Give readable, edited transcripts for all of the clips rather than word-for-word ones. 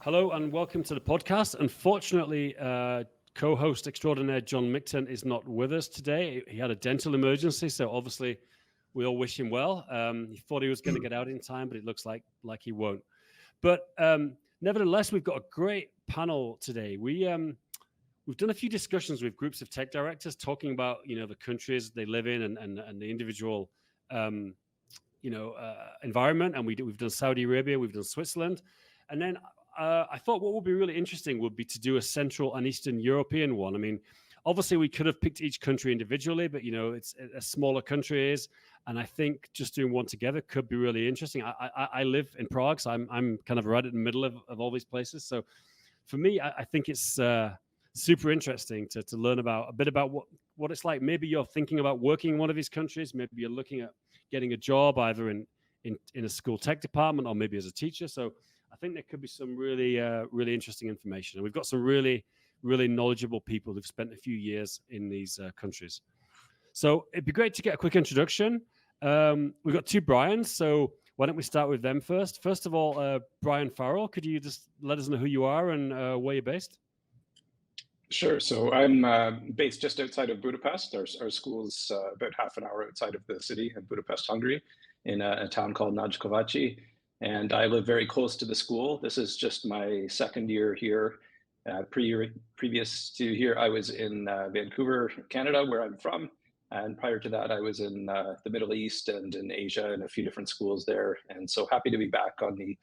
Hello and welcome to the podcast. Unfortunately, co-host extraordinaire John Micton is not with us today. He had a dental emergency, so obviously we all wish him well. He thought he was going to get out in time, but it looks like he won't. But nevertheless, we've got a great panel today. We've done a few discussions with groups of tech directors talking about the countries they live in and the individual environment. And we've done Saudi Arabia, we've done Switzerland, and then I thought what would be really interesting would be to do a Central and Eastern European one. I mean, obviously we could have picked each country individually, but it's a smaller country and I think just doing one together could be really interesting. I live in Prague, so I'm kind of right in the middle of all these places. So for me, I think it's super interesting to learn a bit about what it's like. Maybe you're thinking about working in one of these countries. Maybe you're looking at getting a job either in a school tech department or maybe as a teacher. So I think there could be some really interesting information. And we've got some really knowledgeable people who've spent a few years in these countries. So it'd be great to get a quick introduction. We've got two Brians, so why don't we start with them first? First of all, Brian Farrell, could you just let us know who you are and where you're based? Sure. So I'm based just outside of Budapest. Our school is about half an hour outside of the city of Budapest, Hungary, in a town called Nagykovácsi. And I live very close to the school. This is just my second year here. Previous to here, I was in Vancouver, Canada, where I'm from. And prior to that, I was in the Middle East and in Asia and a few different schools there. And so happy to be back on the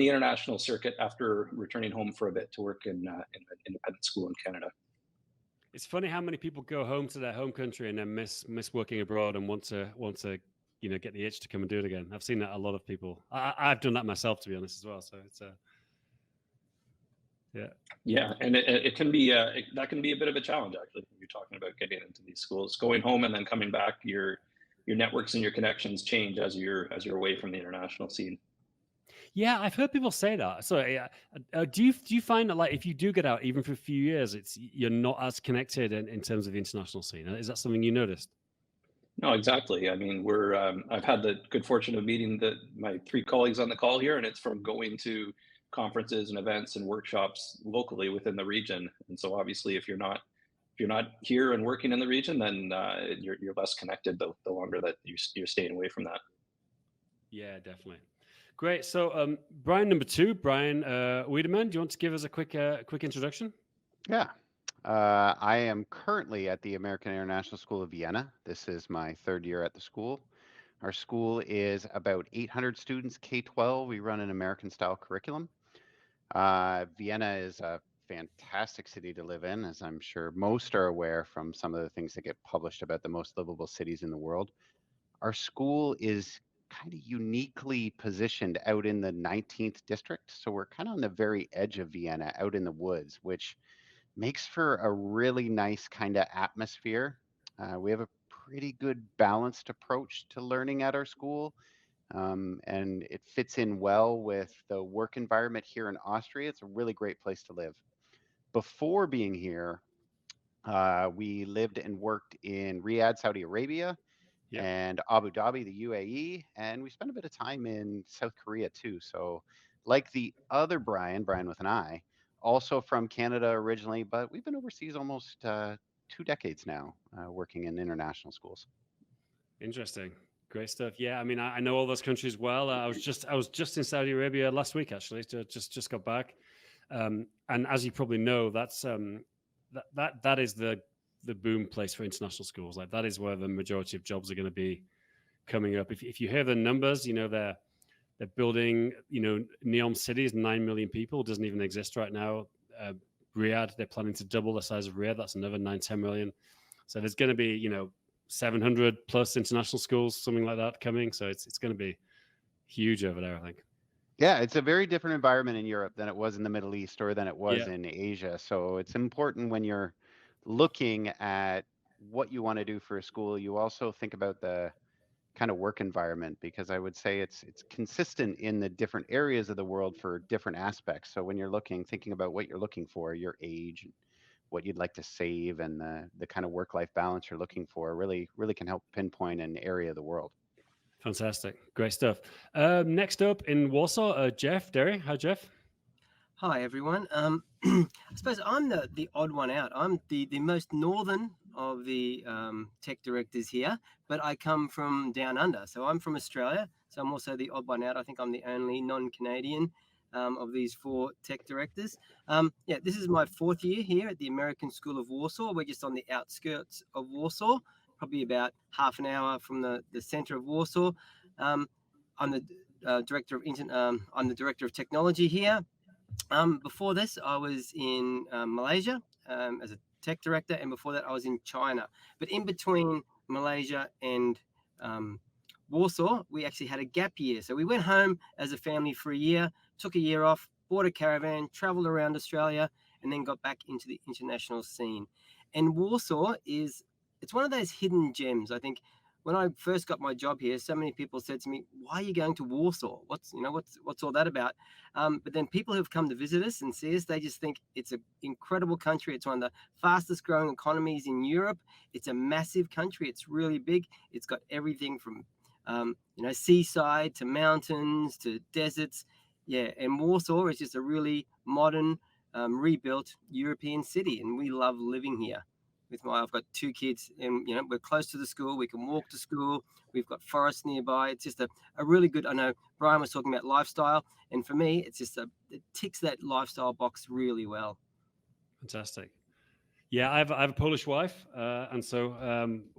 international circuit after returning home for a bit to work in an independent school in Canada. It's funny how many people go home to their home country and then miss working abroad and want to get the itch to come and do it again. I've seen that a lot of people. I've done that myself, to be honest, as well. So it's yeah, and it can be that can be a bit of a challenge actually when you're talking about getting into these schools. Going home and then coming back, your networks and your connections change as you're away from the international scene. Yeah, I've heard people say that. So, do you find that, like, if you do get out, even for a few years, you're not as connected in terms of the international scene? Is that something you noticed? No, exactly. I mean, I've had the good fortune of meeting my three colleagues on the call here, and it's from going to conferences and events and workshops locally within the region. And so, obviously, if you're not here and working in the region, then you're less connected the longer that you're staying away from that. Yeah, definitely. Great. So, Brian number two, Brian Wiedemann, do you want to give us a quick introduction? Yeah. I am currently at the American International School of Vienna. This is my third year at the school. Our school is about 800 students, K-12. We run an American-style curriculum. Vienna is a fantastic city to live in, as I'm sure most are aware from some of the things that get published about the most livable cities in the world. Our school is kind of uniquely positioned out in the 19th district. So we're kind of on the very edge of Vienna, out in the woods, which makes for a really nice kind of atmosphere. We have a pretty good balanced approach to learning at our school, and it fits in well with the work environment here in Austria. It's a really great place to live. Before being here, we lived and worked in Riyadh, Saudi Arabia, and Abu Dhabi, the UAE, and we spent a bit of time in South Korea too. So like the other Brian with an I, also from Canada originally, but we've been overseas almost 2 decades now, working in international schools. Interesting. Great stuff. Yeah, I mean, I know all those countries well. I was just in Saudi Arabia last week, actually. Just got back, and as you probably know, that's that is the boom place for international schools. Like, that is where the majority of jobs are going to be coming up. If you hear the numbers, they're building, Neom cities, 9 million people, doesn't even exist right now. Riyadh, they're planning to double the size of Riyadh. That's another 9-10 million. So there's going to be, 700 plus international schools, something like that coming. So it's going to be huge over there, I think. Yeah, it's a very different environment in Europe than it was in the Middle East or than it was in Asia. So it's important when you're looking at what you want to do for a school, you also think about the kind of work environment, because I would say it's consistent in the different areas of the world for different aspects. So when you're thinking about what you're looking for, your age, what you'd like to save, and the kind of work-life balance you're looking for really can help pinpoint an area of the world. Fantastic. Great stuff. Next up in Warsaw, Jeff, Derry. Hi, Jeff. Hi everyone. I suppose I'm the odd one out. I'm the most northern of the tech directors here, but I come from down under. So I'm from Australia. So I'm also the odd one out. I think I'm the only non-Canadian of these four tech directors. Yeah, this is my 4th year here at the American School of Warsaw. We're just on the outskirts of Warsaw, probably about half an hour from the centre of Warsaw. I'm the I'm the director of technology here. Before this, I was in Malaysia as a tech director, and before that, I was in China. But in between Malaysia and Warsaw, we actually had a gap year. So we went home as a family for a year, took a year off, bought a caravan, traveled around Australia, and then got back into the international scene. And Warsaw it's one of those hidden gems. I think when I first got my job here, so many people said to me, "Why are you going to Warsaw? What's all that about?" But then people who've come to visit us and see us, they just think it's an incredible country. It's one of the fastest growing economies in Europe. It's a massive country. It's really big. It's got everything from seaside to mountains to deserts. Yeah, and Warsaw is just a really modern, rebuilt European city, and we love living here. I've got 2 kids, and we're close to the school. We can walk to school. We've got forests nearby. It's just a really good. I know Brian was talking about lifestyle, and for me, it's just it ticks that lifestyle box really well. Fantastic. Yeah, I have a Polish wife, and so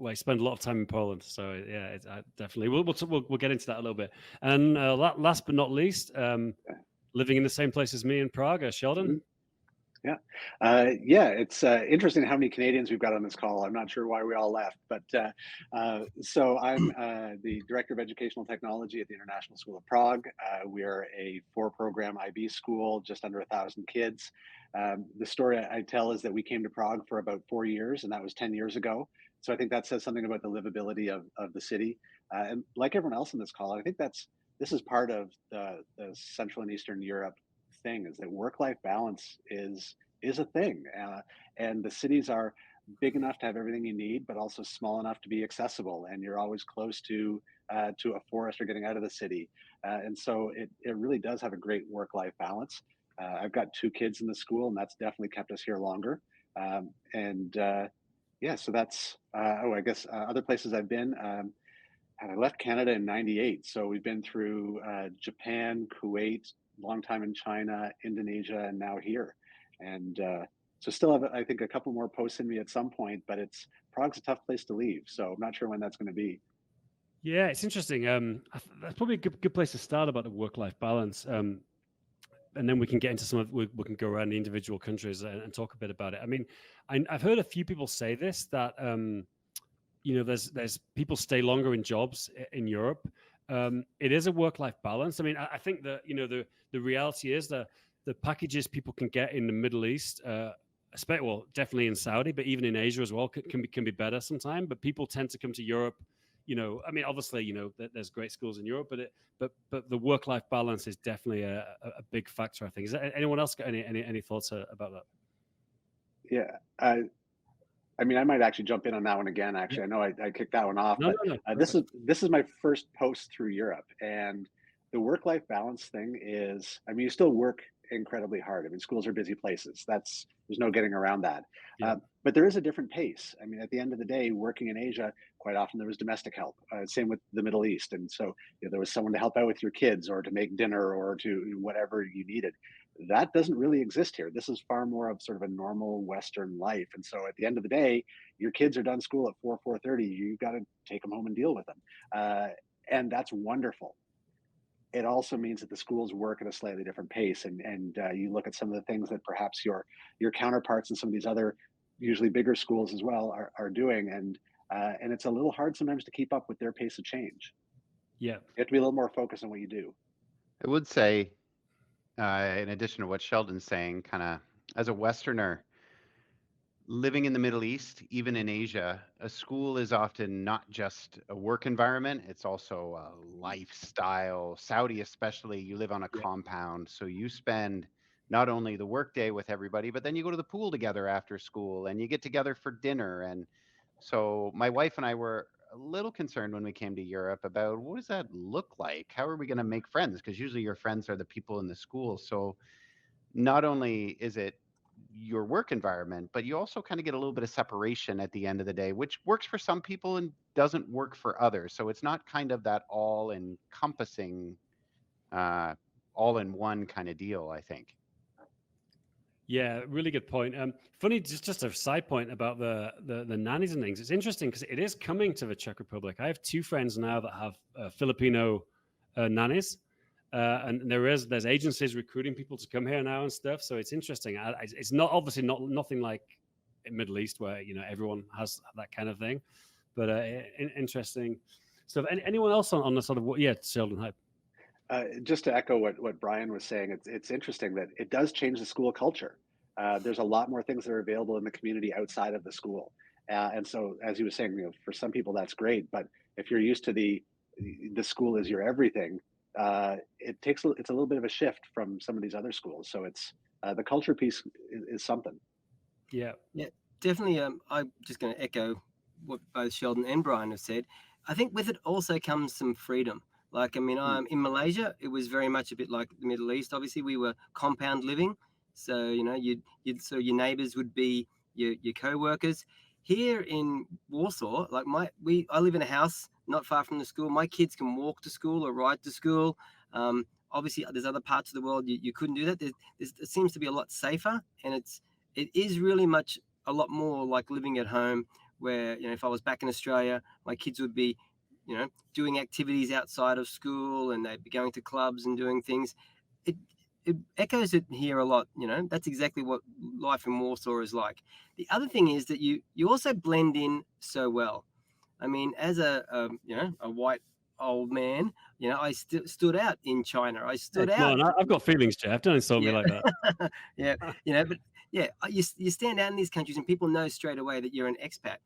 I spend a lot of time in Poland. So yeah, definitely we'll get into that a little bit. And last but not least, living in the same place as me in Prague, Sheldon. Mm-hmm. Yeah, it's interesting how many Canadians we've got on this call. I'm not sure why we all left, but so I'm the Director of Educational Technology at the International School of Prague. We are a 4-program IB school, just under 1,000 kids. The story I tell is that we came to Prague for about 4 years, and that was 10 years ago. So I think that says something about the livability of the city. And like everyone else in this call, I think this is part of the Central and Eastern Europe thing, is that work-life balance is a thing, and the cities are big enough to have everything you need, but also small enough to be accessible, and you're always close to a forest or getting out of the city, and so it really does have a great work-life balance. I've got 2 kids in the school, and that's definitely kept us here longer. Yeah, so that's I guess other places I've been. And I left Canada in '98, so we've been through Japan, Kuwait, long time in China, Indonesia, and now here. And so still have, I think, a couple more posts in me at some point, but Prague's a tough place to leave. So I'm not sure when that's going to be. Yeah, it's interesting. That's probably a good place to start about the work-life balance. And then we can get into we can go around the individual countries and talk a bit about it. I mean, I've heard a few people say this, that, there's people stay longer in jobs in Europe. It is a work-life balance. I mean, I think that, the reality is that the packages people can get in the Middle East, definitely in Saudi, but even in Asia as well, can be better sometimes. But people tend to come to Europe. I mean, obviously, there's great schools in Europe, but the work-life balance is definitely a big factor, I think. Is there anyone else got any thoughts about that? Yeah, I mean, I might actually jump in on that one again. Actually, I know I kicked that one off, No. this is my first post through Europe, and the work-life balance thing is, I mean, you still work incredibly hard. I mean, schools are busy places. There's no getting around that. Yeah. But there is a different pace. I mean, at the end of the day, working in Asia, quite often there was domestic help. Same with the Middle East, and so there was someone to help out with your kids, or to make dinner, or to whatever you needed. That doesn't really exist here. This is far more of sort of a normal Western life. And so at the end of the day, your kids are done school at 4:30. You've got to take them home and deal with them. And that's wonderful. It also means that the schools work at a slightly different pace. And you look at some of the things that perhaps your counterparts in some of these other, usually bigger schools as well, are doing. And it's a little hard sometimes to keep up with their pace of change. Yeah. You have to be a little more focused on what you do. I would say, in addition to what Sheldon's saying, kind of as a Westerner living in the Middle East, even in Asia, a school is often not just a work environment, it's also a lifestyle. Saudi especially, you live on a compound, so you spend not only the workday with everybody, but then you go to the pool together after school, and you get together for dinner. And so my wife and I were a little concerned when we came to Europe about, what does that look like? How are we going to make friends? Because usually your friends are the people in the school. So not only is it your work environment, but you also kind of get a little bit of separation at the end of the day, which works for some people and doesn't work for others. So it's not kind of that all encompassing, all in one kind of deal, I think. Yeah, really good point. Funny, just a side point about the nannies and things. It's interesting because it is coming to the Czech Republic. I have two friends now that have Filipino nannies, and there's agencies recruiting people to come here now and stuff. So it's interesting. It's not obviously nothing like in Middle East where everyone has that kind of thing, but interesting. So anyone else on the sort of Sheldon Hype? Just to echo what Brian was saying, it's interesting that it does change the school culture. There's a lot more things that are available in the community outside of the school, and so as he was saying, for some people that's great. But if you're used to the school is your everything, it's a little bit of a shift from some of these other schools. So it's the culture piece is something. Yeah, definitely. I'm just going to echo what both Sheldon and Brian have said. I think with it also comes some freedom. Like, I mean, in Malaysia, it was very much a bit like the Middle East. Obviously, we were compound living, so so your neighbours would be your co-workers. Here in Warsaw, like I live in a house not far from the school. My kids can walk to school or ride to school. Obviously, there's other parts of the world you couldn't do that. It seems to be a lot safer, and it is really much a lot more like living at home. Where if I was back in Australia, my kids would be doing activities outside of school, and they'd be going to clubs and doing things. It echoes it here a lot. That's exactly what life in Warsaw is like. The other thing is that you also blend in so well. I mean, as a white old man, I stood out in China. I stood out. I've got feelings, Jeff. Don't insult me like that. Yeah, but yeah, you stand out in these countries, and people know straight away that you're an expat.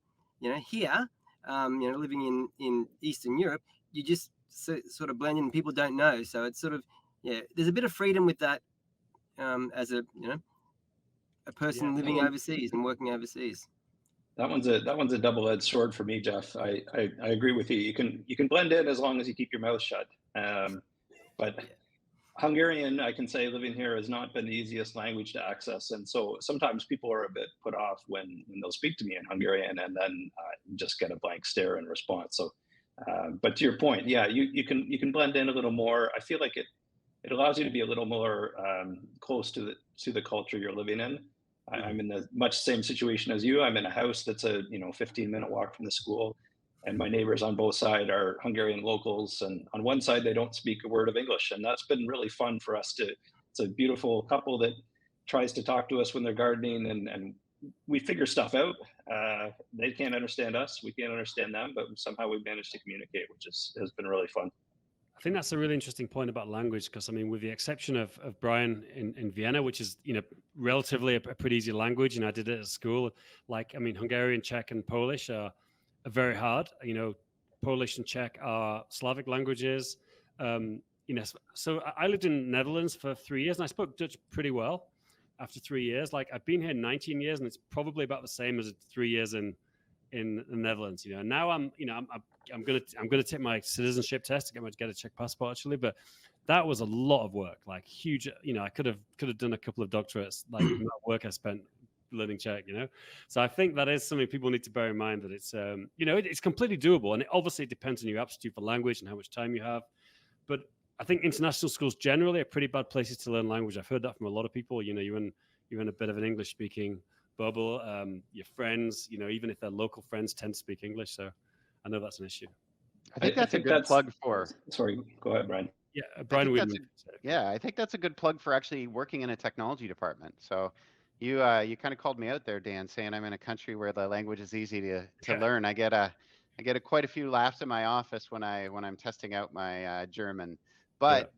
Here, living in Eastern Europe, you just sort of blend in, and people don't know. So it's sort of there's a bit of freedom with that as a person living overseas and working overseas. That one's a double-edged sword for me, Jeff. I agree with you. You can blend in as long as you keep your mouth shut. But Hungarian, I can say, living here has not been the easiest language to access, and so sometimes people are a bit put off when they'll speak to me in Hungarian, and then just get a blank stare in response. So, but to your point, you can blend in a little more. I feel like it allows you to be a little more close to the culture you're living in. I'm in the much same situation as you. I'm in a house that's a 15-minute walk from the school, and my neighbors on both sides are Hungarian locals. And on one side, they don't speak a word of English, and that's been really fun for us to. It's a beautiful couple that tries to talk to us when they're gardening, and we figure stuff out. They can't understand us, we can't understand them, but somehow we've managed to communicate, which has been really fun. I think that's a really interesting point about language, because I mean, with the exception of Brian in Vienna, which is relatively a pretty easy language, and I did it at school. Like, I mean, Hungarian, Czech, and Polish are very hard. Polish and Czech are Slavic languages. So I lived in the Netherlands for 3 years, and I spoke Dutch pretty well after 3 years. Like, I've been here 19 years, and it's probably about the same as 3 years in the Netherlands. And now I'm gonna take my citizenship test to get a Czech passport, actually. But that was a lot of work, like huge. I could have done a couple of doctorates, like the amount of work I spent learning Czech. So I think that is something people need to bear in mind, that it's it's completely doable, and it depends on your aptitude for language and how much time you have. But I think international schools generally are pretty bad places to learn language. I've heard that from a lot of people. You're in a bit of an English speaking bubble. Your friends, even if they're local friends, tend to speak English. So I know that's an issue. I think that's a good plug for. Sorry, go ahead, Brian. Yeah, Brian. I think that's a good plug for actually working in a technology department. So you kind of called me out there, Dan, saying I'm in a country where the language is easy to learn. I get quite a few laughs in my office when I'm testing out my German. But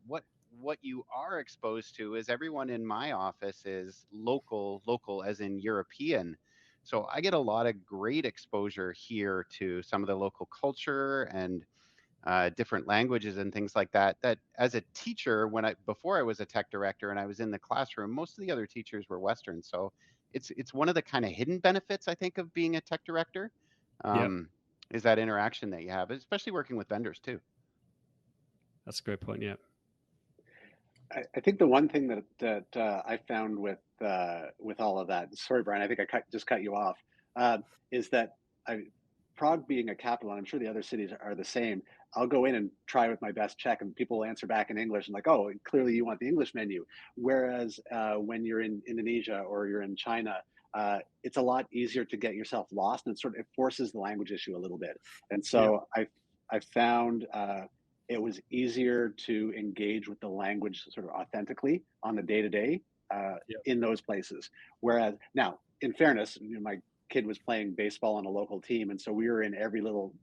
what you are exposed to is everyone in my office is local as in European. So I get a lot of great exposure here to some of the local culture and different languages and things like that. That as a teacher, before I was a tech director and I was in the classroom, most of the other teachers were Western. So it's one of the kind of hidden benefits, I think, of being a tech director, is that interaction that you have, especially working with vendors too. That's a great point. Yeah. I think the one thing that I found with all of that, sorry, Brian, I think I just cut you off, is that Prague being a capital, and I'm sure the other cities are the same. I'll go in and try with my best Czech, and people will answer back in English, and like, oh, clearly you want the English menu. Whereas when you're in Indonesia or you're in China, it's a lot easier to get yourself lost, and it forces the language issue a little bit. And so I found it was easier to engage with the language sort of authentically on the day to day in those places. Whereas now, in fairness, my kid was playing baseball on a local team, and so we were in every little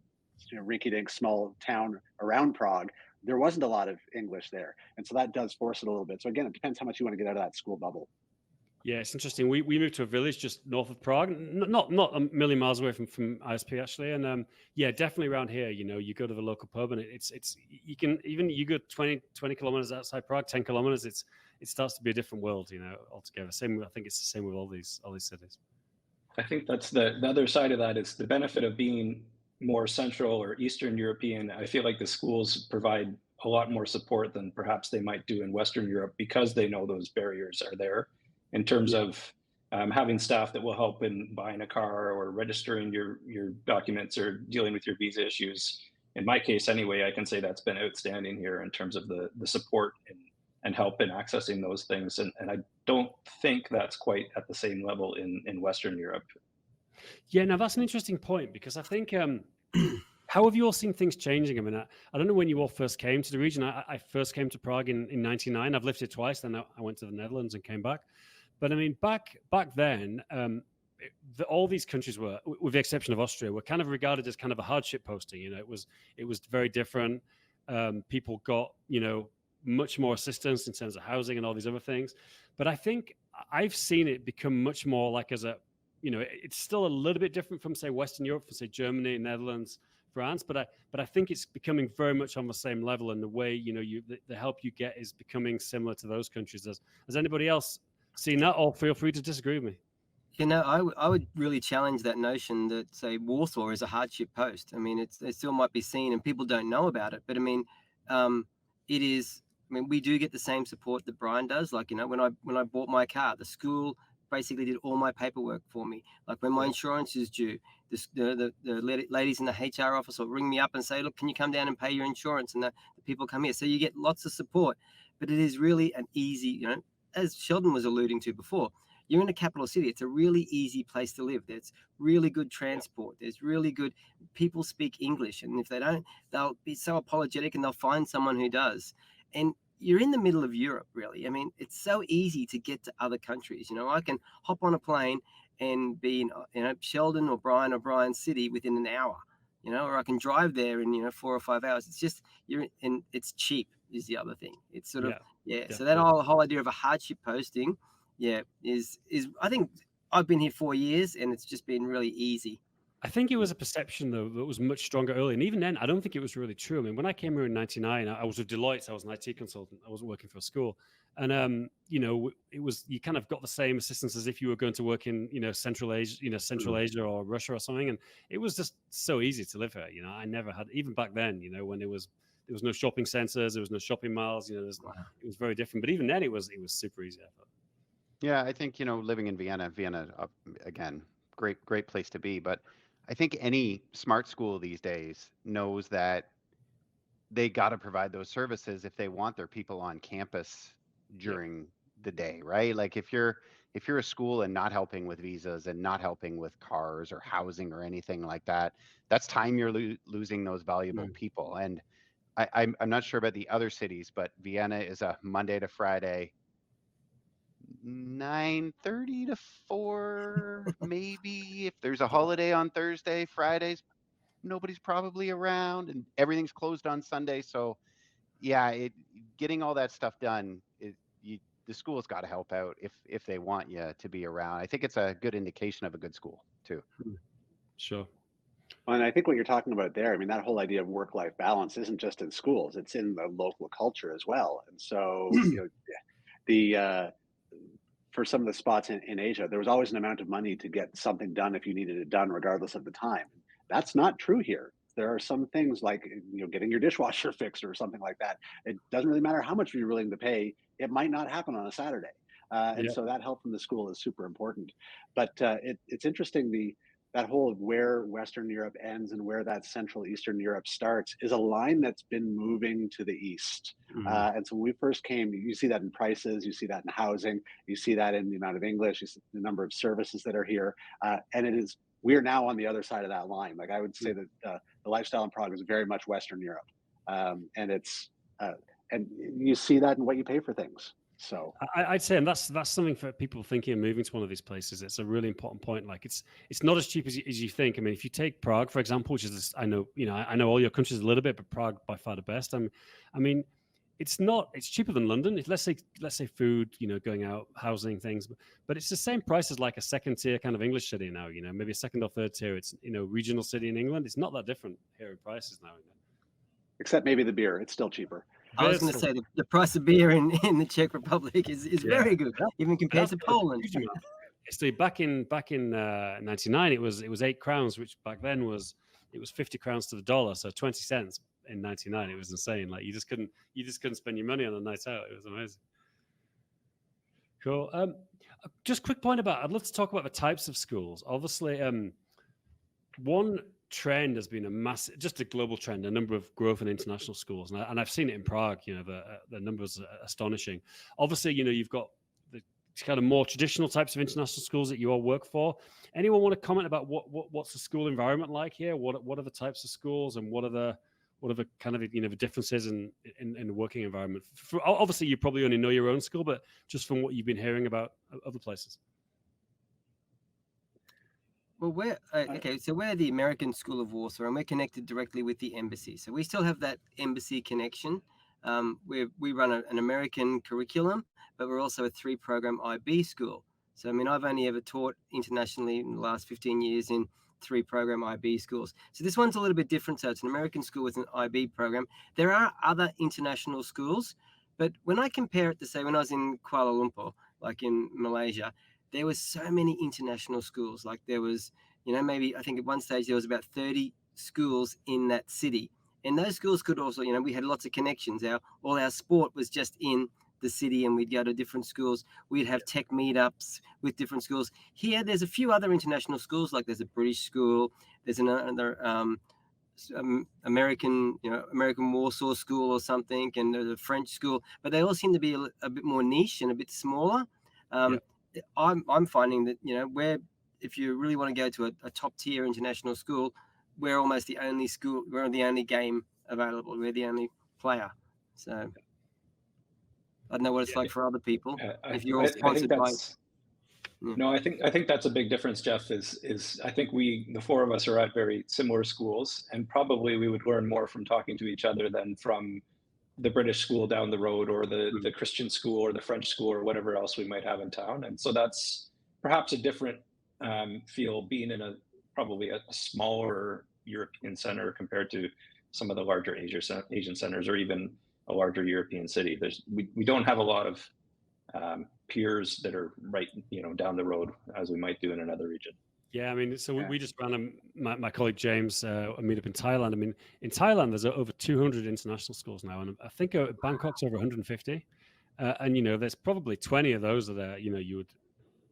rinky-dink small town around Prague. There wasn't a lot of English there, and so that does force it a little bit. So again, it depends how much you want to get out of that school bubble. Yeah, it's interesting. We moved to a village just north of Prague, not a million miles away from ISP actually, and yeah, definitely around here. You go to the local pub, and it's you go 20 kilometers outside Prague, 10 kilometers. It starts to be a different world, altogether. I think it's the same with all these cities. I think that's the other side of that is the benefit of being more Central or Eastern European. I feel like the schools provide a lot more support than perhaps they might do in Western Europe because they know those barriers are there in terms of having staff that will help in buying a car or registering your documents or dealing with your visa issues. In my case, anyway, I can say that's been outstanding here in terms of the support and help in accessing those things. And I don't think that's quite at the same level in Western Europe. Yeah, now that's an interesting point because I think, how have you all seen things changing? I mean, I don't know when you all first came to the region. I first came to Prague in 99. I've lived here twice. Then I went to the Netherlands and came back. But I mean, back then, all these countries were, with the exception of Austria, were kind of regarded as kind of a hardship posting. It was very different. People got, much more assistance in terms of housing and all these other things. But I think I've seen it become much more like it's still a little bit different from, say, Western Europe, from, say, Germany, Netherlands, France. But I think it's becoming very much on the same level. And the way, the help you get is becoming similar to those countries. Has anybody else seen that? Or feel free to disagree with me. I would really challenge that notion that, say, Warsaw is a hardship post. I mean, it still might be seen and people don't know about it. But I mean, it is. I mean, we do get the same support that Brian does. Like, when I bought my car, the school basically did all my paperwork for me. Like when my insurance is due, the ladies in the HR office will ring me up and say, look, can you come down and pay your insurance? And the people come here. So you get lots of support, but it is really an easy, as Sheldon was alluding to before, you're in a capital city. It's a really easy place to live. There's really good transport. There's really good, people speak English. And if they don't, they'll be so apologetic and they'll find someone who does. And you're in the middle of Europe, really. I mean, it's so easy to get to other countries. I can hop on a plane and be in, Sheldon or Brian's city within an hour, or I can drive there in, 4 or 5 hours. It's just, and it's cheap is the other thing. It's sort of, So that whole idea of a hardship posting, is I think I've been here 4 years and it's just been really easy. I think it was a perception, though, that was much stronger early. And even then, I don't think it was really true. I mean, when I came here in 99, I was with Deloitte. I was an IT consultant. I wasn't working for a school. And, it was, you kind of got the same assistance as if you were going to work in, Central Asia or Russia or something. And it was just so easy to live here. I never had, even back then, when there was no shopping centers, there was no shopping malls, it was very different. But even then it was super easy, I thought. Yeah, I think, living in Vienna, again, great place to be. But I think any smart school these days knows that they got to provide those services if they want their people on campus during the day, right? Like if you're a school and not helping with visas and not helping with cars or housing or anything like that, that's time you're losing those valuable people. And I'm not sure about the other cities, but Vienna is a Monday to Friday, 9:30 to 4, maybe. If there's a holiday on Thursday, Fridays, nobody's probably around, and everything's closed on Sunday. So, getting all that stuff done, the school's got to help out if they want you to be around. I think it's a good indication of a good school too. Sure. And I think what you're talking about there, I mean, that whole idea of work-life balance isn't just in schools; it's in the local culture as well. And so, for some of the spots in Asia, there was always an amount of money to get something done if you needed it done, regardless of the time. That's not true here. There are some things like, getting your dishwasher fixed or something like that. It doesn't really matter how much you're willing to pay it might not happen on a Saturday. And Yeah. so that help from the school is super important. But it's interesting, that whole of where Western Europe ends and where that Central Eastern Europe starts is a line that's been moving to the east. And so when we first came, you see that in prices, you see that in housing, you see that in the amount of English, you see the number of services that are here. And we are now on the other side of that line. Like I would say that the lifestyle in Prague is very much Western Europe. And you see that in what you pay for things. So I'd say, and that's something for people thinking of moving to one of these places. It's a really important point. Like it's not as cheap as you think. I mean, if you take Prague, for example, which is, I know all your countries a little bit, but Prague by far the best. I mean, it's cheaper than London. Let's say food, going out, housing, things, but it's the same price as like a second tier kind of English city now. Maybe a second or third tier. It's regional city in England. It's not that different here in prices now. Except maybe the beer, it's still cheaper. I was going to say the price of beer in the Czech Republic is very good, even compared to Poland. So back in 99, it was 8 crowns, which back then was 50 crowns to the dollar, so 20 cents in 99. It was insane. Like you just couldn't spend your money on a night out. It was amazing. Cool. Just quick point I'd love to talk about the types of schools. Obviously, one trend has been just a global trend, a number of growth in international schools, and I've seen it in Prague. The numbers are astonishing. Obviously, you've got the kind of more traditional types of international schools that you all work for. Anyone want to comment about what's the school environment like here? What are the types of schools, and what are the kind of the differences in the working environment? Obviously, you probably only know your own school, but just from what you've been hearing about other places. Well, we're the American School of Warsaw, and we're connected directly with the embassy. So we still have that embassy connection. We run an American curriculum, but we're also a 3-program IB school. So, I mean, I've only ever taught internationally in the last 15 years in 3-program IB schools. So this one's a little bit different. So it's an American school with an IB program. There are other international schools, but when I compare it to, say, when I was in Kuala Lumpur, like in Malaysia, there was so many international schools. Like there was, maybe I think at one stage there was about 30 schools in that city. And those schools could also, we had lots of connections. All our sport was just in the city, and we'd go to different schools. We'd have tech meetups with different schools. Here, there's a few other international schools, like there's a British school, there's another American Warsaw school or something, and there's a French school, but they all seem to be a bit more niche and a bit smaller. I'm finding that if you really want to go to a top tier international school, we're almost the only school. We're the only game available. We're the only player. So I don't know what it's like for other people. If you're all sponsored by. No, I think that's a big difference, Jeff. Is I think the 4 of us are at very similar schools, and probably we would learn more from talking to each other than from the British school down the road, or the Christian school, or the French school, or whatever else we might have in town. And so that's perhaps a different feel being in probably a smaller European center compared to some of the larger Asian centers, or even a larger European city. We don't have a lot of peers that are right down the road as we might do in another region. Yeah, I mean, so we just ran my colleague James a meetup in Thailand. I mean, in Thailand, there's over 200 international schools now, and I think Bangkok's over 150. And there's probably 20 of those that you would,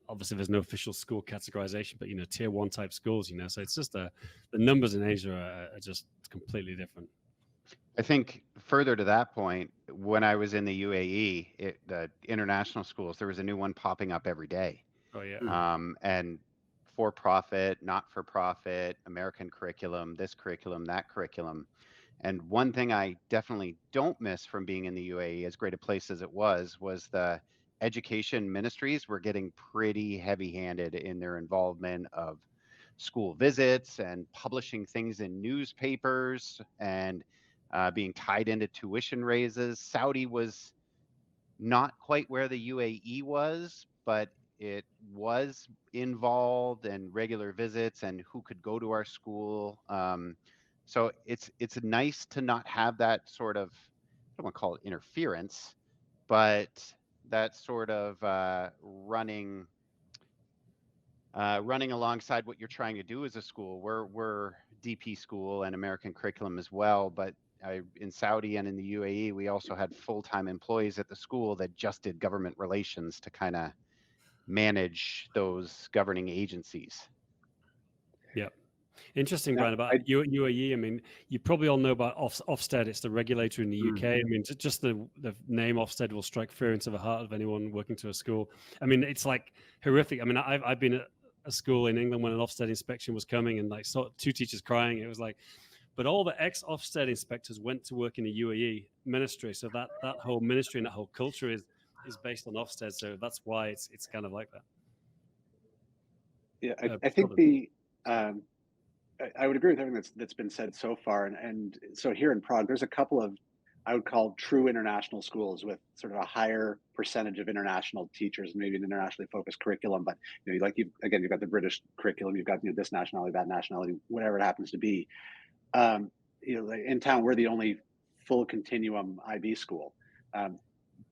obviously there's no official school categorization, but tier 1 type schools. So it's just the numbers in Asia are just completely different. I think further to that point, when I was in the UAE, the international schools, there was a new one popping up every day. Oh yeah. And for-profit, not-for-profit, American curriculum, this curriculum, that curriculum. And one thing I definitely don't miss from being in the UAE, as great a place as it was the education ministries were getting pretty heavy-handed in their involvement of school visits and publishing things in newspapers and being tied into tuition raises. Saudi was not quite where the UAE was, but it was involved in regular visits and who could go to our school. So it's nice to not have that sort of, I don't want to call it interference, but that sort of running alongside what you're trying to do as a school. We're DP school and American curriculum as well, but in Saudi and in the UAE, we also had full-time employees at the school that just did government relations to kind of manage those governing agencies. Yeah. Interesting, Yeah, Brian, about UAE. I mean, you probably all know about Ofsted. It's the regulator in the UK. I mean, just the name Ofsted will strike fear into the heart of anyone working to a school. I mean, it's like horrific. I mean, I've been at a school in England when an Ofsted inspection was coming, and like saw two teachers crying. It was like, but all the ex-Ofsted inspectors went to work in the UAE ministry. So that whole ministry and that whole culture is based on Ofsted. So that's why it's kind of like that. Yeah, I think the I would agree with everything that's been said so far. And so here in Prague, there's a couple of, I would call, true international schools with sort of a higher percentage of international teachers, maybe an internationally focused curriculum. But you've got the British curriculum, you've got this nationality, that nationality, whatever it happens to be. In town, we're the only full continuum IB school.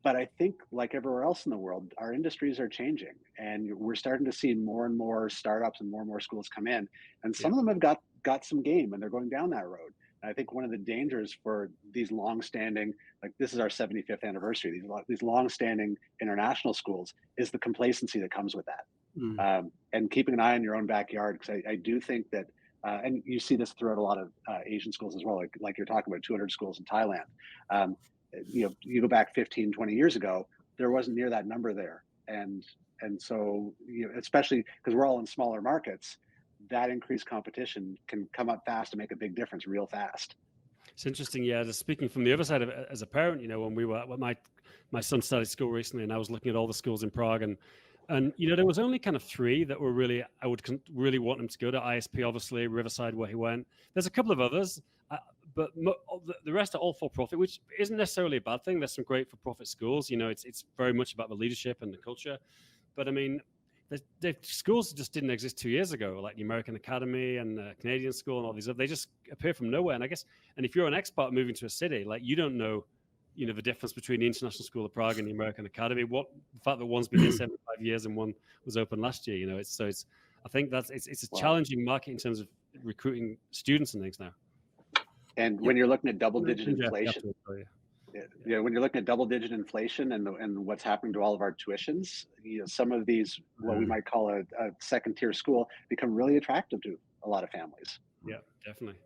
But I think, like everywhere else in the world, our industries are changing, and we're starting to see more and more startups and more schools come in, and some of them have got some game, and they're going down that road. And I think one of the dangers for these long-standing, like this is our 75th anniversary, these long-standing international schools, is the complacency that comes with that, and keeping an eye on your own backyard. Because I do think that, and you see this throughout a lot of Asian schools as well, like you're talking about 200 schools in Thailand. You go back 15, 20 years ago, there wasn't near that number there. And so, especially because we're all in smaller markets, that increased competition can come up fast and make a big difference real fast. It's interesting. Yeah. Just speaking from the other side of it, as a parent, when my son started school recently, and I was looking at all the schools in Prague, and there was only kind of 3 that were really, I would really want him to go to. ISP, obviously, Riverside, where he went. There's a couple of others, but the rest are all for profit, which isn't necessarily a bad thing. There's some great for profit schools. It's very much about the leadership and the culture. But I mean, the schools just didn't exist 2 years ago, like the American Academy and the Canadian School and all these. They just appear from nowhere. And I guess, and if you're an expat moving to a city, like you don't know, the difference between the International School of Prague and the American Academy. The fact that one's been here 75 years and one was open last year. I think it's a challenging market in terms of recruiting students and things now. And when you're looking at double-digit inflation, when you're looking at double-digit inflation and what's happening to all of our tuitions, some of these, what we might call a second-tier school, become really attractive to a lot of families. Yeah, definitely.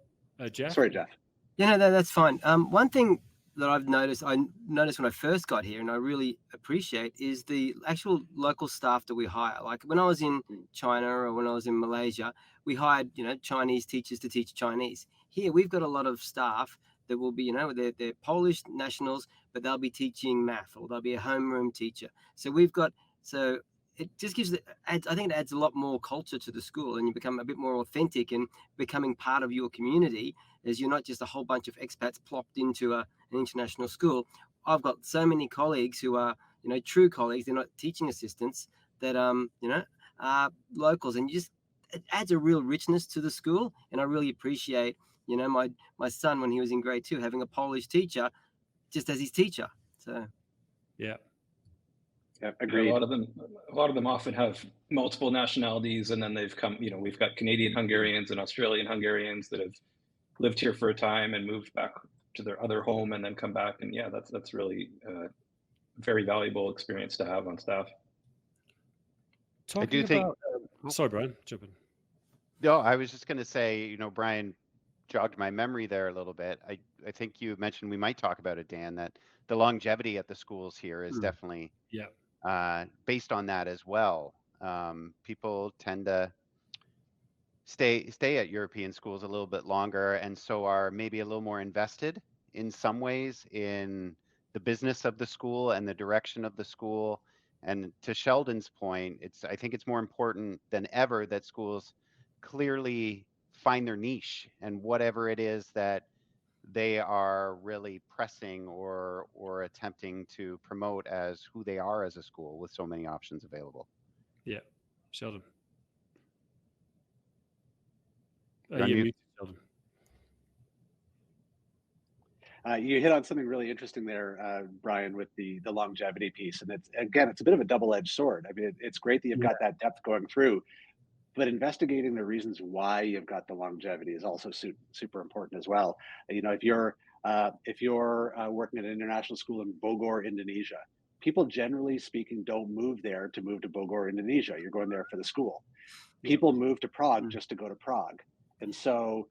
Jeff? Sorry, Jeff. Yeah, no, that's fine. One thing that I noticed when I first got here, and I really appreciate, is the actual local staff that we hire. Like when I was in China or when I was in Malaysia, we hired, Chinese teachers to teach Chinese. Here, we've got a lot of staff that will be, they're Polish nationals, but they'll be teaching math, or they'll be a homeroom teacher. So it just I think it adds a lot more culture to the school, and you become a bit more authentic and becoming part of your community, as you're not just a whole bunch of expats plopped into an international school. I've got so many colleagues who are, true colleagues. They're not teaching assistants that, are locals, and it adds a real richness to the school. And I really appreciate, my son, when he was in grade 2, having a Polish teacher just as his teacher. So, yeah, agreed. A lot of them often have multiple nationalities, and then they've come. We've got Canadian Hungarians and Australian Hungarians that have lived here for a time and moved back to their other home and then come back. And yeah, that's really a very valuable experience to have on staff. I do think. Sorry, Brian, jump in. No, I was just going to say, Brian jogged my memory there a little bit. I think you mentioned, we might talk about it, Dan, that the longevity at the schools here is definitely based on that as well. People tend to stay at European schools a little bit longer, and so are maybe a little more invested in some ways in the business of the school and the direction of the school. And to Sheldon's point, I think it's more important than ever that schools clearly find their niche and whatever it is that they are really pressing or attempting to promote as who they are as a school, with so many options available. Yeah, Sheldon. Sheldon. You hit on something really interesting there, Brian, with the longevity piece. And it's a bit of a double-edged sword. I mean, it's great that you've got that depth going through, but investigating the reasons why you've got the longevity is also super important as well. If you're If you're working at an international school in Bogor, Indonesia, people generally speaking don't move there to move to Bogor, Indonesia. You're going there for the school. People move to Prague just to go to Prague. And so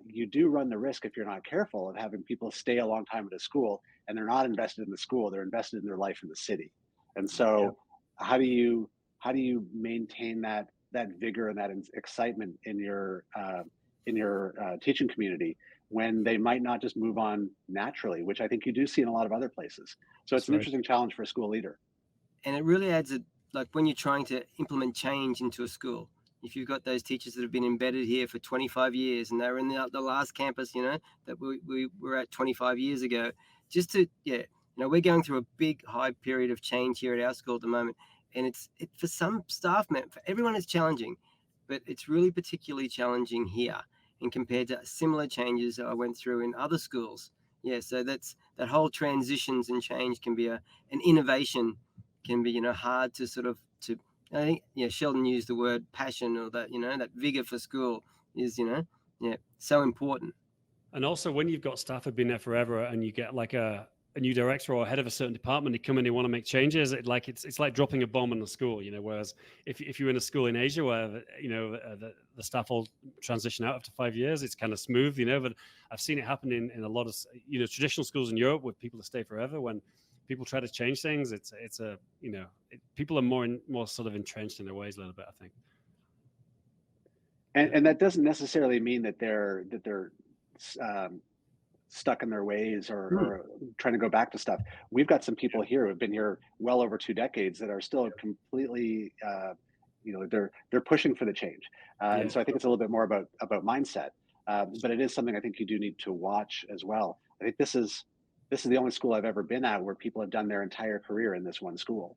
you do run the risk, if you're not careful, of having people stay a long time at a school and they're not invested in the school, they're invested in their life in the city. And so how do you maintain that vigor and that excitement in your teaching community when they might not just move on naturally, which I think you do see in a lot of other places. So it's an interesting challenge for a school leader. And it really adds like when you're trying to implement change into a school, if you've got those teachers that have been embedded here for 25 years and they're in the last campus, that we were at 25 years ago, just to, we're going through a big high period of change here at our school at the moment. And it's for some staff, for everyone it's challenging, but it's really particularly challenging here and compared to similar changes I went through in other schools. So that whole transitions and change can be an innovation, can be, hard to I think, Sheldon used the word passion, or that, that vigor for school is, so important. And also when you've got staff who've been there forever and you get like a new director or head of a certain department, they come in, they want to make changes. It's like dropping a bomb in the school, whereas if you're in a school in Asia where, the staff all transition out after 5 years, it's kind of smooth, but I've seen it happen in a lot of, traditional schools in Europe with people that stay forever. When people try to change things, people are more sort of entrenched in their ways a little bit, I think. And that doesn't necessarily mean that they're stuck in their ways or trying to go back to stuff. We've got some people here who have been here well over 2 decades that are still completely, they're pushing for the change. And so I think it's a little bit more about mindset, but it is something I think you do need to watch as well. I think this is the only school I've ever been at where people have done their entire career in this one school.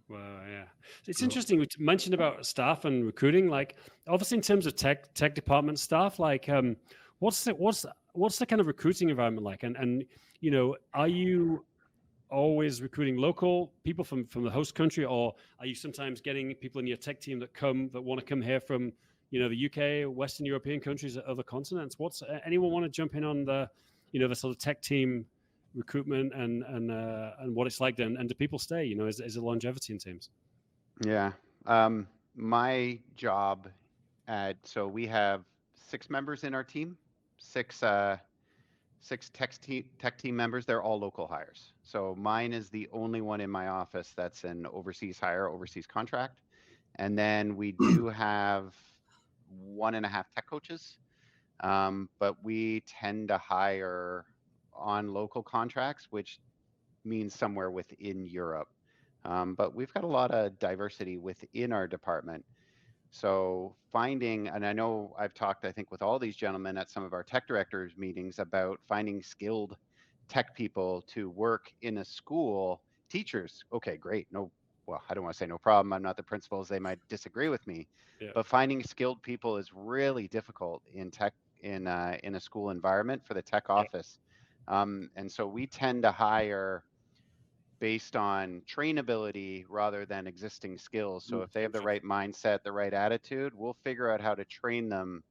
Wow, yeah. It's interesting. We mentioned about staff and recruiting. Like, obviously, in terms of tech department staff, like, what's the kind of recruiting environment like? And are you always recruiting local people from the host country, or are you sometimes getting people in your tech team that want to come here from the UK, Western European countries, other continents? Anyone want to jump in on the the sort of tech team recruitment and what it's like then, and do people stay? Is there longevity in teams? Yeah. My job so we have 6 members in our team, 6 tech team members. They're all local hires. So mine is the only one in my office that's an overseas contract. And then we do have 1.5 tech coaches, but we tend to hire on local contracts, which means somewhere within Europe. But we've got a lot of diversity within our department. So and I know I've talked, I think, with all these gentlemen at some of our tech directors meetings about finding skilled tech people to work in a school. Teachers, okay, great. I don't want to say no problem. I'm not the principals. They might disagree with me, but finding skilled people is really difficult in tech, in a school environment for the tech office. And so we tend to hire based on trainability rather than existing skills. So if they have the right mindset, the right attitude, we'll figure out how to train them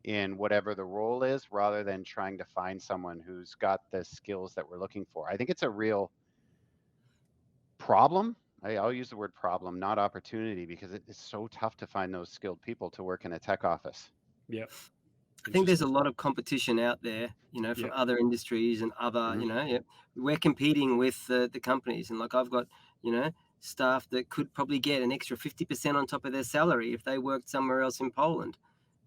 in whatever the role is, rather than trying to find someone who's got the skills that we're looking for. I think it's a real problem. I'll use the word problem, not opportunity, because it's so tough to find those skilled people to work in a tech office. Yep. I think there's a lot of competition out there, from other industries and other, we're competing with the companies. And like I've got, staff that could probably get an extra 50% on top of their salary if they worked somewhere else in Poland.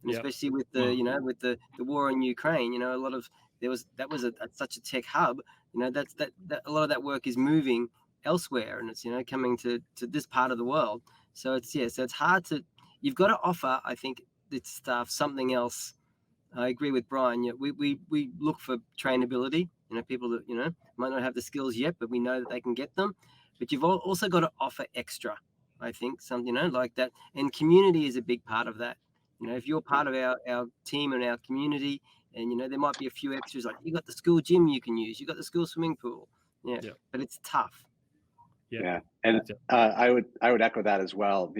And especially with the, with the war in Ukraine, a lot of, that was such a tech hub, that a lot of that work is moving elsewhere, and it's, coming to this part of the world. So it's hard you've got to offer, I think, the staff something else. I agree with Brian. We look for trainability. People that might not have the skills yet, but we know that they can get them. But you've also got to offer extra. I think something like that, and community is a big part of that. If you're part of our team and our community, and there might be a few extras, like you got the school gym you can use, you got the school swimming pool. But it's tough. And I would echo that as well.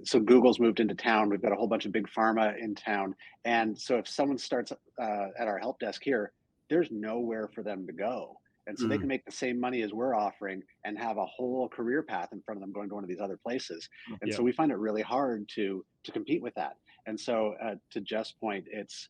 so Google's moved into town. We've got a whole bunch of big pharma in town. And so if someone starts at our help desk here, there's nowhere for them to go. And so they can make the same money as we're offering and have a whole career path in front of them going to one of these other places. And so we find it really hard to compete with that. And so to Jeff's point, it's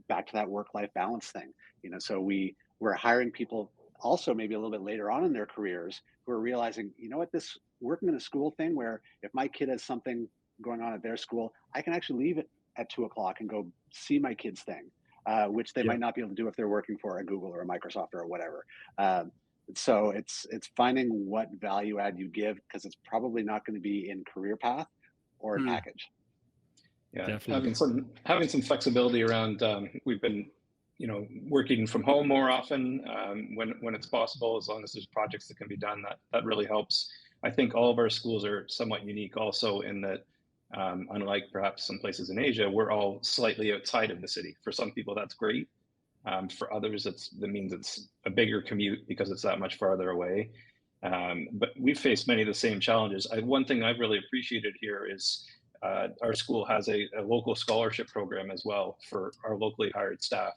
back to that work-life balance thing. So we're hiring people also maybe a little bit later on in their careers who are realizing, this working in a school thing where if my kid has something going on at their school, I can actually leave it at 2 o'clock and go see my kid's thing, which they might not be able to do if they're working for a Google or a Microsoft or whatever. So it's finding what value add you give, because it's probably not going to be in career path or in package. Yeah, definitely. having some flexibility around. We've been, working from home more often when it's possible, as long as there's projects that can be done. That really helps. I think all of our schools are somewhat unique also in that, unlike perhaps some places in Asia, we're all slightly outside of the city. For some people, that's great. For others, that means it's a bigger commute because it's that much farther away. But we've faced many of the same challenges. One thing I've really appreciated here is our school has a local scholarship program as well for our locally hired staff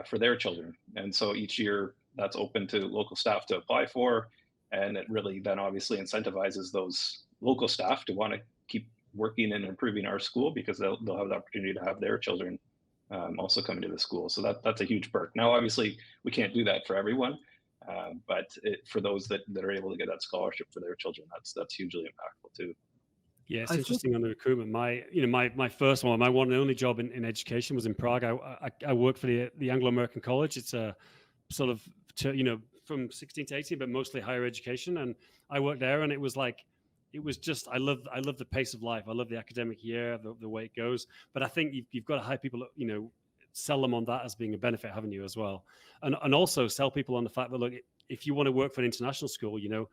for their children. And so each year that's open to local staff to apply for. And it really then obviously incentivizes those local staff to want to keep working and improving our school, because they'll have the opportunity to have their children also coming to the school. So that's a huge perk. Now, obviously, we can't do that for everyone, but for those that are able to get that scholarship for their children, that's hugely impactful too. Yeah, it's interesting on the recruitment. My first one, my one and only job in education was in Prague. I worked for the Anglo-American College. It's a sort of from 16 to 18, but mostly higher education. And I worked there, and it was just I love the pace of life. I love the academic year, the way it goes. But I think you've got to hire people, sell them on that as being a benefit, haven't you, as well? And also sell people on the fact that, look, if you want to work for an international school, you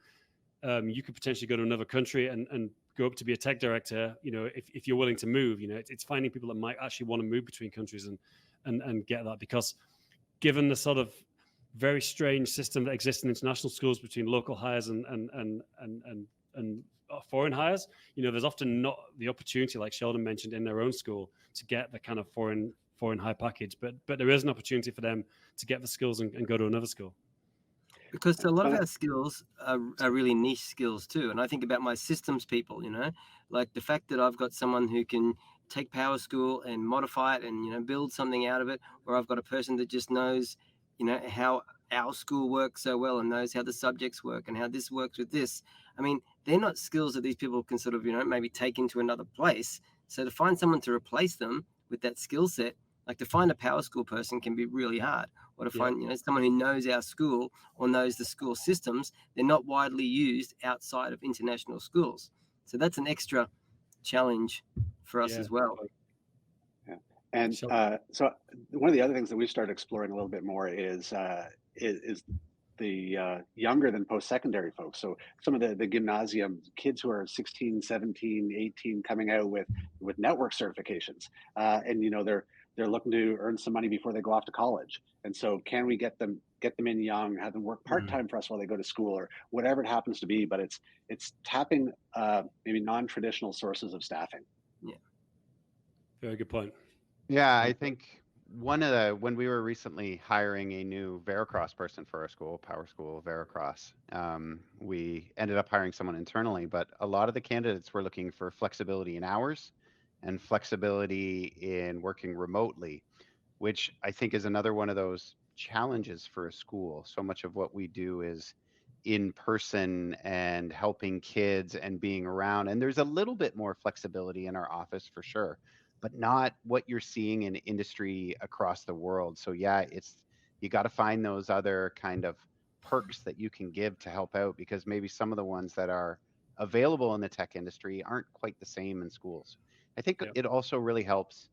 could potentially go to another country and go up to be a tech director, if you're willing to move. It's finding people that might actually want to move between countries and get that, because given the sort of very strange system that exists in international schools between local hires and foreign hires, there's often not the opportunity, like Sheldon mentioned, in their own school to get the kind of foreign high package, but there is an opportunity for them to get the skills and go to another school. Because a lot of our skills are really niche skills too. And I think about my systems people, like the fact that I've got someone who can take Power School and modify it and, build something out of it, or I've got a person that just knows, how our school works so well and knows how the subjects work and how this works with this. I mean, they're not skills that these people can sort of, maybe take into another place. So to find someone to replace them with that skill set, like to find a Power School person can be really hard. Or to find, someone who knows our school or knows the school systems, they're not widely used outside of international schools. So that's an extra challenge for us as well. Yeah. And so one of the other things that we started exploring a little bit more is the younger than post-secondary folks. So some of the gymnasium kids who are 16, 17, 18 coming out with network certifications. And they're looking to earn some money before they go off to college. And so can we get them in young, have them work part-time for us while they go to school, or whatever it happens to be, but it's tapping maybe non-traditional sources of staffing. Yeah. Very good point. Yeah, I think when we were recently hiring a new Veracross person for our school, Power School Veracross, we ended up hiring someone internally, but a lot of the candidates were looking for flexibility in hours and flexibility in working remotely, which I think is another one of those challenges for a school. So much of what we do is in person and helping kids and being around. And there's a little bit more flexibility in our office for sure, but not what you're seeing in industry across the world. So yeah, you got to find those other kind of perks that you can give to help out, because maybe some of the ones that are available in the tech industry aren't quite the same in schools. I think it also really helps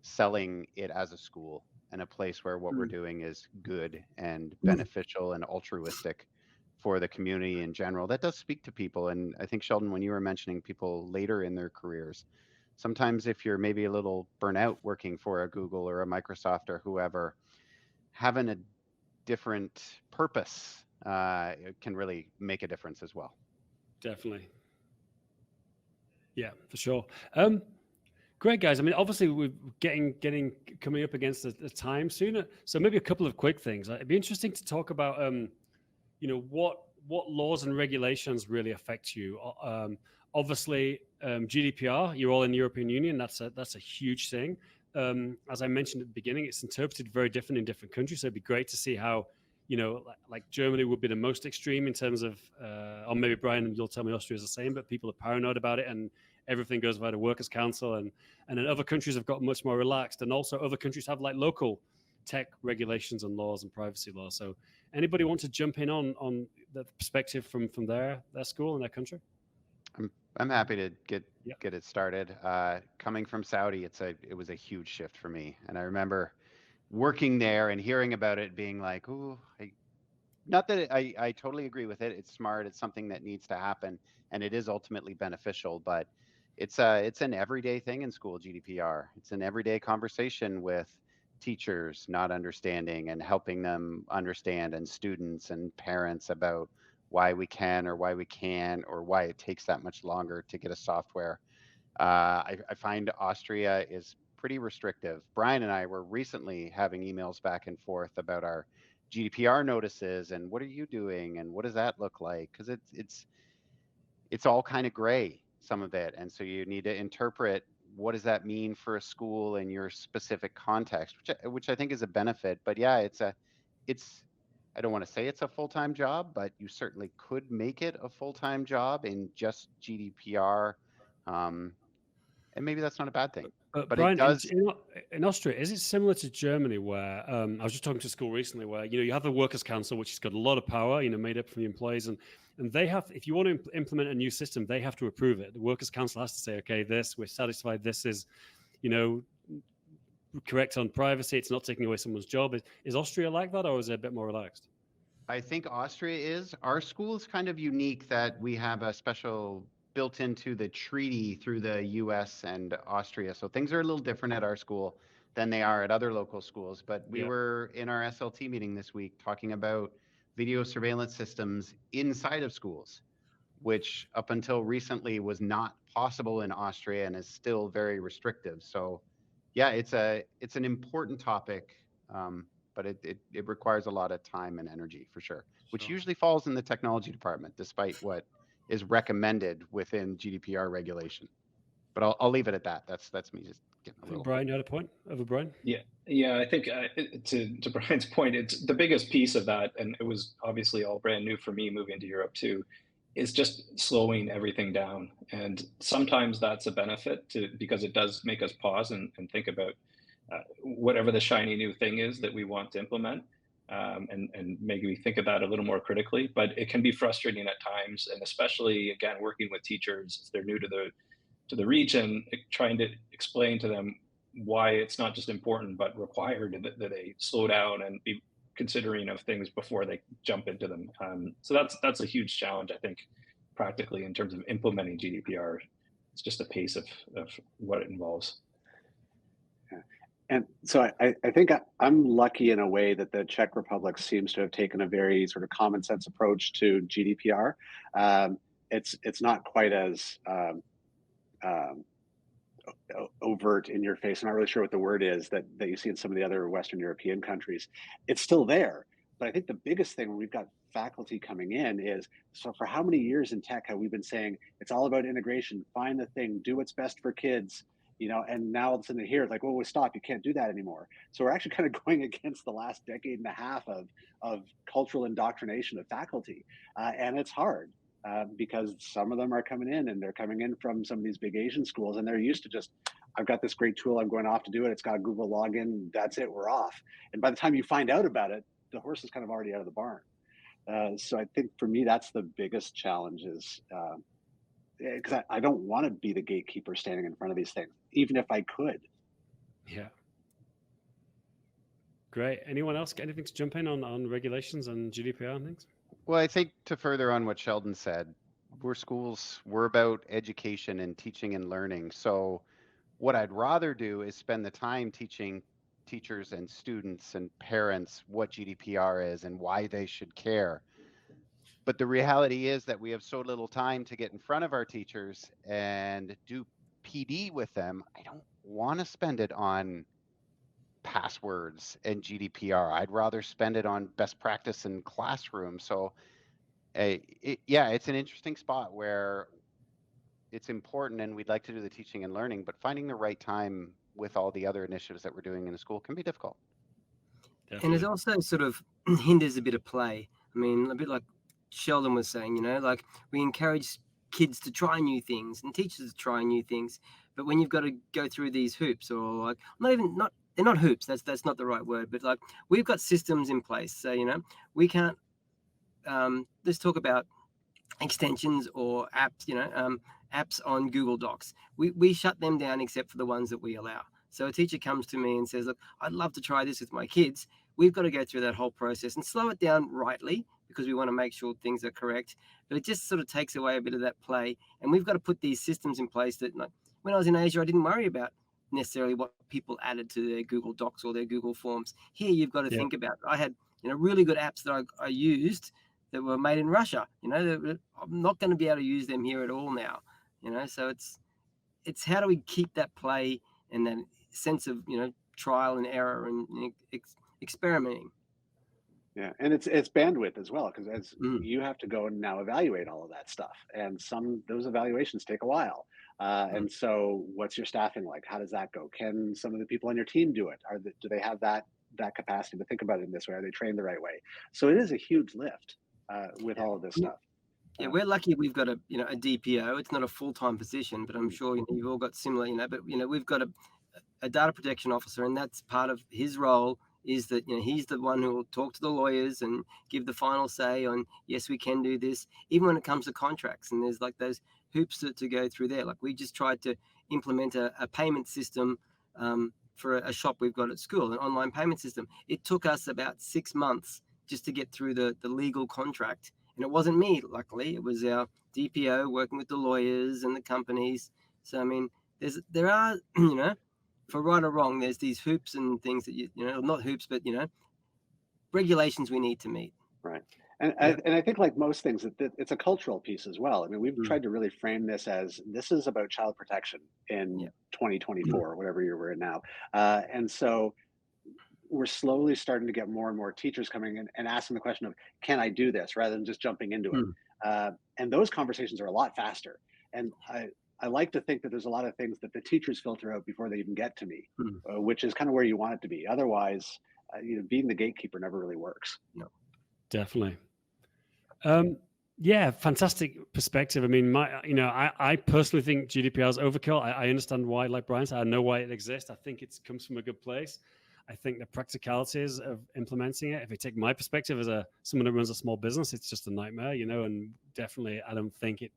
selling it as a school and a place where what we're doing is good and beneficial and altruistic for the community in general. That does speak to people. And I think, Sheldon, when you were mentioning people later in their careers, sometimes if you're maybe a little burnout working for a Google or a Microsoft or whoever, having a different purpose can really make a difference as well. Definitely. Yeah, for sure. Great, guys. I mean, obviously we're coming up against the time sooner. So maybe a couple of quick things. It'd be interesting to talk about, what laws and regulations really affect you. Obviously, GDPR. You're all in the European Union. That's a huge thing. As I mentioned at the beginning, it's interpreted very different in different countries. So it'd be great to see how, like Germany would be the most extreme in terms of, or maybe Brian, you'll tell me Austria is the same, but people are paranoid about it and everything goes via the workers' council, and then other countries have got much more relaxed, and also other countries have like local tech regulations and laws and privacy laws. So anybody want to jump in on the perspective from their school and their country? I'm happy to get Yeah. it started. Coming from Saudi, it was a huge shift for me, and I remember working there and hearing about it, being like, "Ooh, not that I totally agree with it. It's smart. It's something that needs to happen, and it is ultimately beneficial. But it's an everyday thing in school. GDPR. It's an everyday conversation with teachers not understanding and helping them understand, and students and parents about why we can or why we can't, or why it takes that much longer to get a software. I find Austria is pretty restrictive. Brian and I were recently having emails back and forth about our GDPR notices and what are you doing and what does that look like? Because it's all kind of gray, some of it, and so you need to interpret what does that mean for a school in your specific context, which I think is a benefit. But yeah, it's I don't want to say it's a full-time job, but you certainly could make it a full-time job in just GDPR. And maybe that's not a bad thing, but Brian, it does. in Austria, is it similar to Germany, where I was just talking to school recently, where you have the workers' council, which has got a lot of power, made up from the employees, and they have, if you want to implement a new system, they have to approve it. The workers' council has to say, okay, we're satisfied, this is, correct on privacy. It's not taking away someone's job. Is Austria like that, or is it a bit more relaxed? I think Austria is. Our school is kind of unique that we have a special built into the treaty through the US and Austria. So things are a little different at our school than they are at other local schools. But we were in our SLT meeting this week talking about video surveillance systems inside of schools, which up until recently was not possible in Austria and is still very restrictive. So yeah, it's an important topic. But it requires a lot of time and energy for sure, which usually falls in the technology department, despite what is recommended within GDPR regulation. But I'll leave it at that. That's me just getting a little. Brian, you had a point over Brian? Yeah. I think to Brian's point, it's the biggest piece of that, and it was obviously all brand new for me moving to Europe too, is just slowing everything down. And sometimes that's a benefit because it does make us pause and think about whatever the shiny new thing is that we want to implement, and maybe we think of that a little more critically. But it can be frustrating at times, and especially again working with teachers if they're new to the region, trying to explain to them why it's not just important but required that they slow down and be considering of things before they jump into them. So that's a huge challenge, I think, practically in terms of implementing GDPR. It's just the pace of what it involves. And so I think I'm lucky in a way that the Czech Republic seems to have taken a very sort of common sense approach to GDPR. It's not quite as overt in your face. I'm not really sure what the word is that you see in some of the other Western European countries. It's still there. But I think the biggest thing when we've got faculty coming in is, so for how many years in tech have we been saying it's all about integration, find the thing, do what's best for kids, and now all of a sudden here it's like, well, stop, you can't do that anymore. So we're actually kind of going against the last decade and a half of cultural indoctrination of faculty. And it's hard because some of them are coming in and they're coming in from some of these big Asian schools and they're used to just, I've got this great tool, I'm going off to do it. It's got a Google login, that's it, we're off. And by the time you find out about it, the horse is kind of already out of the barn. So I think for me, that's the biggest challenge is, because I don't want to be the gatekeeper standing in front of these things, even if I could. Yeah. Great. Anyone else got anything to jump in on regulations and GDPR and things? Well, I think to further on what Sheldon said, we're about education and teaching and learning. So what I'd rather do is spend the time teaching teachers and students and parents what GDPR is and why they should care. But the reality is that we have so little time to get in front of our teachers and do PD with them. I don't want to spend it on passwords and GDPR. I'd rather spend it on best practice in classroom. So yeah, it's an interesting spot where it's important and we'd like to do the teaching and learning, but finding the right time with all the other initiatives that we're doing in the school can be difficult. Definitely. And it also sort of hinders a bit of play. I mean, a bit like Sheldon was saying, you know, like we encourage kids to try new things and teachers to try new things, but when you've got to go through these hoops, or like they're not hoops, that's not the right word, but like we've got systems in place. So, you know, we can't let's talk about extensions or apps, you know, apps on Google Docs. We shut them down except for the ones that we allow. So a teacher comes to me and says, look, I'd love to try this with my kids. We've got to go through that whole process and slow it down rightly, because we want to make sure things are correct. But it just sort of takes away a bit of that play. And we've got to put these systems in place that, like, when I was in Asia, I didn't worry about necessarily what people added to their Google Docs or their Google Forms. Here, you've got to think about, I had, you know, really good apps that I used that were made in Russia. You know, I'm not going to be able to use them here at all now. You know, so it's how do we keep that play and that sense of, you know, trial and error and, you know, experimenting. Yeah, and it's bandwidth as well, because as you have to go and now evaluate all of that stuff, and those evaluations take a while. And so, what's your staffing like? How does that go? Can some of the people on your team do it? Do they have that capacity to think about it in this way? Are they trained the right way? So it is a huge lift with all of this stuff. Yeah, we're lucky we've got a DPO. It's not a full-time position, but I'm sure you've all got similar, you know, but you know, we've got a data protection officer, and that's part of his role, is that, you know, he's the one who will talk to the lawyers and give the final say on, yes, we can do this, even when it comes to contracts. And there's like those hoops to go through there. Like we just tried to implement a payment system for a shop we've got at school, an online payment system. It took us about 6 months just to get through the legal contract. And it wasn't me, luckily. It was our DPO working with the lawyers and the companies. So, I mean, there are, you know, for right or wrong, there's these hoops and things that you know, not hoops, but, you know, regulations we need to meet. Right. And I think, like most things, it's a cultural piece as well. I mean, we've tried to really frame this as, this is about child protection in 2024, whatever year we're in now. And so we're slowly starting to get more and more teachers coming in and asking the question of, can I do this, rather than just jumping into it. And those conversations are a lot faster. And I like to think that there's a lot of things that the teachers filter out before they even get to me, which is kind of where you want it to be. Otherwise, you know, being the gatekeeper never really works. No, definitely. Yeah, fantastic perspective. I mean, I personally think GDPR is overkill. I understand why, like Brian said, I know why it exists. I think it comes from a good place. I think the practicalities of implementing it, if you take my perspective as someone who runs a small business, it's just a nightmare, you know, and definitely I don't think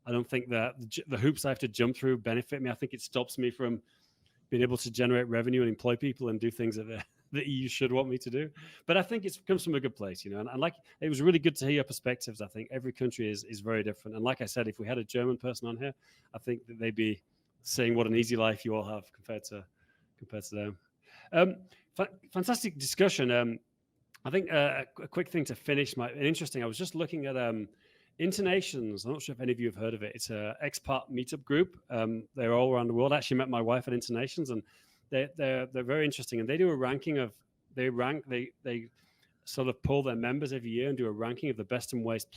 that the hoops I have to jump through benefit me. I think it stops me from being able to generate revenue and employ people and do things that the EU should want me to do. But I think it comes from a good place, you know, and like, it was really good to hear your perspectives. I think every country is very different. And like I said, if we had a German person on here, I think that they'd be saying what an easy life you all have compared to them. Fantastic discussion. I think a quick thing to finish interesting. I was just looking at Internations. I'm not sure if any of you have heard of it. It's a expat meetup group. They're all around the world. I actually met my wife at Internations, and they're very interesting. And they do a ranking of they sort of pull their members every year and do a ranking of the best and worst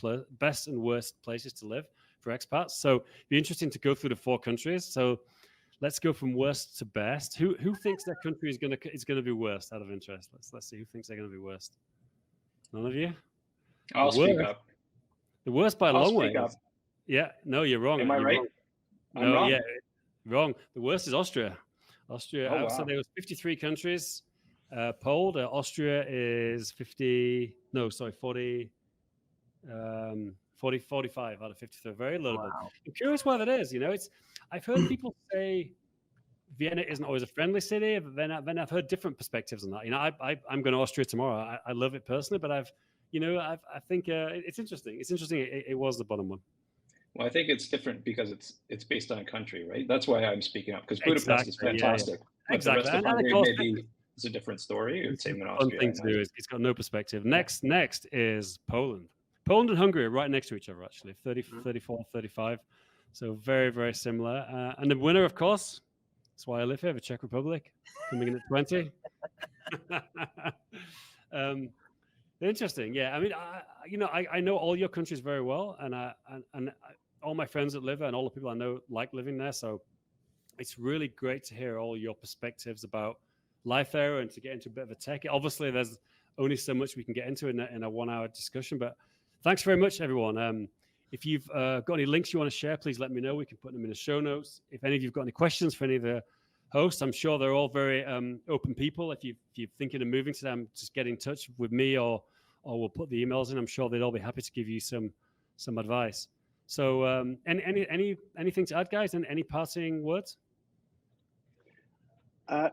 places to live for expats. So it'd be interesting to go through the 4 countries. So let's go from worst to best. Who thinks their country is gonna be worst, out of interest? Let's see who thinks they're gonna be worst. None of you? I'll speak up. The worst by a long way. Yeah, no, you're wrong. Am I right? No, wrong. Yeah, wrong. The worst is Austria. Wow. So there was 53 countries polled. Austria is 40, 45 out of 53. Very low. Wow. I'm curious why that is. You know, I've heard people say Vienna isn't always a friendly city, but then I've heard different perspectives on that. You know, I'm going to Austria tomorrow. I love it personally, but I think it's interesting. It's interesting. It was the bottom one. Well, I think it's different because it's based on a country, right? That's why I'm speaking up, because Budapest is fantastic. Yeah. Exactly. The rest of Hungary maybe is a different story. Same in Austria. Fun thing to do is it's got no perspective. Next is Poland. Poland and Hungary are right next to each other, actually, 30, 34, 35. So very, very similar. And the winner, of course, that's why I live here, the Czech Republic, coming in at 20. Interesting. Yeah. I mean, I know all your countries very well, and all my friends that live there and all the people I know like living there. So it's really great to hear all your perspectives about life there and to get into a bit of a tech. Obviously, there's only so much we can get into in a 1 hour discussion, but thanks very much, everyone. If you've got any links you want to share, please let me know. We can put them in the show notes. If any of you've got any questions for any of the hosts, I'm sure they're all very open people. If you're thinking of moving to them, just get in touch with me or we'll put the emails in. I'm sure they'd all be happy to give you some advice. So anything to add, guys? And any parting words? I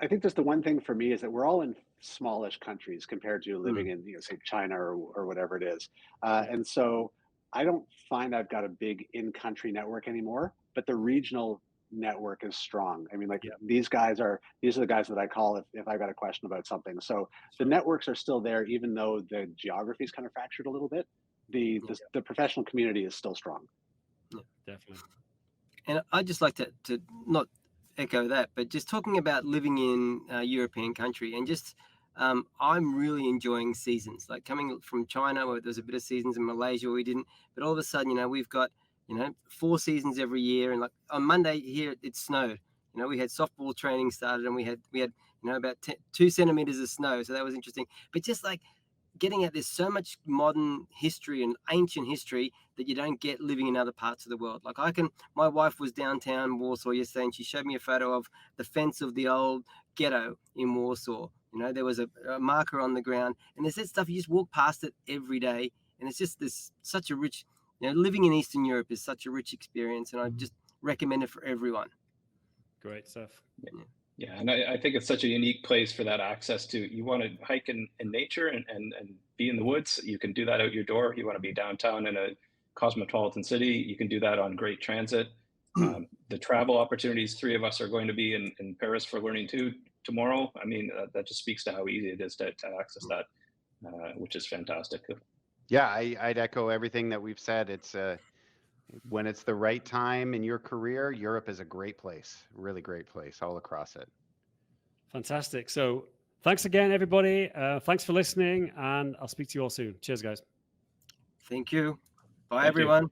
think just the one thing for me is that we're all in smallish countries compared to living in, say China or whatever it is. And so I don't find I've got a big in-country network anymore, but the regional network is strong. I mean, these are the guys that I call if I've got a question about something. So the networks are still there, even though the geography is kind of fractured a little bit. The professional community is still strong. Yeah, definitely. And I'd just like to not echo that, but just talking about living in a European country and just I'm really enjoying seasons. Like coming from China, where there's a bit of seasons, in Malaysia where we didn't, but all of a sudden, we've got 4 seasons every year. And like on Monday here, it snowed. We had softball training started, and we had about 2 centimeters of snow, so that was interesting. But just like getting at, there's so much modern history and ancient history that you don't get living in other parts of the world. Like my wife was downtown Warsaw yesterday, and she showed me a photo of the fence of the old ghetto in Warsaw. There was a marker on the ground, and there's that stuff, you just walk past it every day, and it's just such a rich, living in Eastern Europe is such a rich experience, and I just recommend it for everyone. Great stuff. Yeah, and I think it's such a unique place for that access to. You want to hike in nature and be in the woods, you can do that out your door. You want to be downtown in a cosmopolitan city, you can do that on great transit. The travel opportunities, 3 of us are going to be in Paris for Learning 2 tomorrow. I mean, that just speaks to how easy it is to access that, which is fantastic. Yeah, I'd echo everything that we've said. It's when it's the right time in your career, Europe is a great place, really great place all across it. Fantastic. So thanks again, everybody. Thanks for listening, and I'll speak to you all soon. Cheers, guys. Thank you. Bye, everyone.